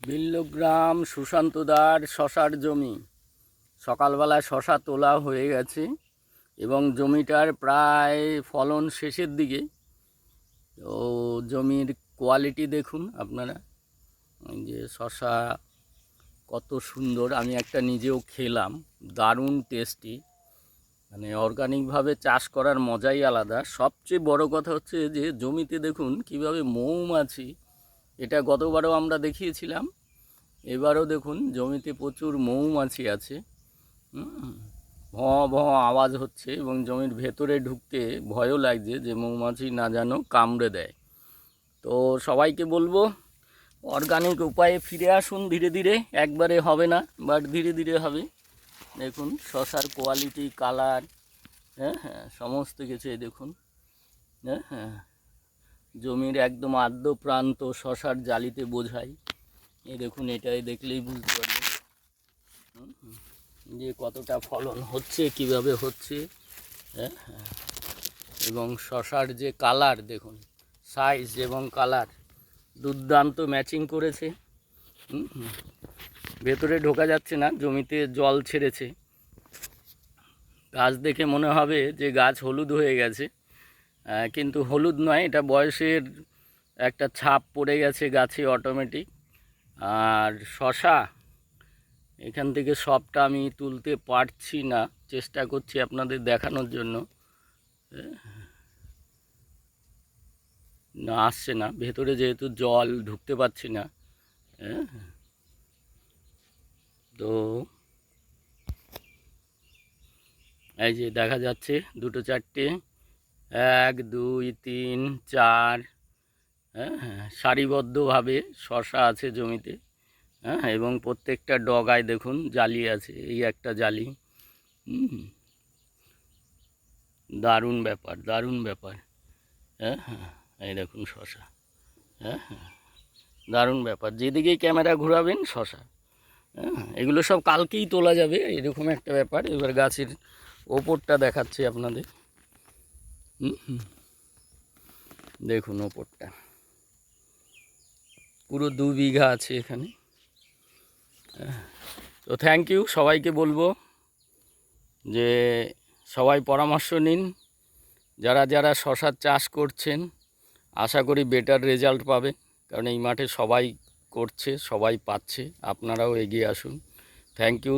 বিল্লগ্রাম সুশান্তদার শশার জমি। সকালবেলা শশা তোলা হয়ে গেছে এবং জমিটার প্রায় ফলন শেষের দিকে। তো জমির কোয়ালিটি দেখুন আপনারা, এই যে শশা কত সুন্দর। আমি একটা নিজেও খেলাম, দারুণ টেস্টি। মানে অর্গানিকভাবে চাষ করার মজাই আলাদা। সবচেয়ে বড় কথা হচ্ছে যে জমিতে দেখুন কিভাবে মৌমাছি, এটা গতবারও আমরা দেখিয়েছিলাম, এবারও দেখুন জমিতে প্রচুর মৌমাছি আছে। ভঁ ভঁ আওয়াজ হচ্ছে এবং জমির ভেতরে ঢুকতে ভয়ও লাগছে যে মৌমাছি না যেন কামড়ে দেয়। তো সবাইকে বলবো অর্গানিক উপায়ে ফিরে আসুন ধীরে ধীরে। একবারে হবে না, বাট ধীরে ধীরে হবে। দেখুন শশার কোয়ালিটি, কালার, হ্যাঁ হ্যাঁ সমস্ত কিছু এই দেখুন। হ্যাঁ হ্যাঁ, জমির একদম আদ্য প্রান্ত শশার জালিতে বোঝাই। এই দেখুন, এটাই দেখলেই বুঝতে পারবেন যে কতটা ফলন হচ্ছে, কিভাবে হচ্ছে। হ্যাঁ হ্যাঁ, এবং শশার যে কালার দেখুন, সাইজ এবং কালার দুর্দান্ত ম্যাচিং করেছে। ভেতরে ঢোকা যাচ্ছে না, জমিতে জল ছেড়েছে। গাছ দেখে মনে হবে যে গাছ হলুদ হয়ে গেছে, কিন্তু হলুদ নয়, এটা বয়সের একটা ছাপ পড়ে গেছে গাছে অটোমেটিক। আর শশা এখান থেকে সবটা আমি তুলতে পারছি না, চেষ্টা করছি আপনাদের দেখানোর জন্য। না, আসছে না, ভেতরে যেহেতু জল ঢুকতে পারছি না। তো এই যে দেখা যাচ্ছে দুটো চারটে, 1 2 3 4, হ্যাঁ সারিবদ্ধভাবে শশা আছে জমিতে। হ্যাঁ, এবং প্রত্যেকটা ডগায় দেখুন জালি আছে, এই একটা জালি। দারুণ ব্যাপার, দারুণ ব্যাপার। হ্যাঁ হ্যাঁ, এই দেখুন শশা। হ্যাঁ হ্যাঁ, দারুণ ব্যাপার। যেদিকেই ক্যামেরা ঘোরাবেন শশা। হ্যাঁ, এগুলো সব কালকেই তোলা যাবে, এরকম একটা ব্যাপার। এবার গাছের ওপরটা দেখাচ্ছি আপনাদের। দেখুন ওপরটা পুরো 2 বিঘা আছে এখানে। তো থ্যাংক ইউ, সবাইকে বলবো যে সবাই পরামর্শ নিন। যারা যারা শশার চাষ করছেন আশা করি বেটার রেজাল্ট পাবে, কারণ এই মাঠে সবাই করছে, সবাই পাচ্ছে। আপনারাও এগিয়ে আসুন। Thank you.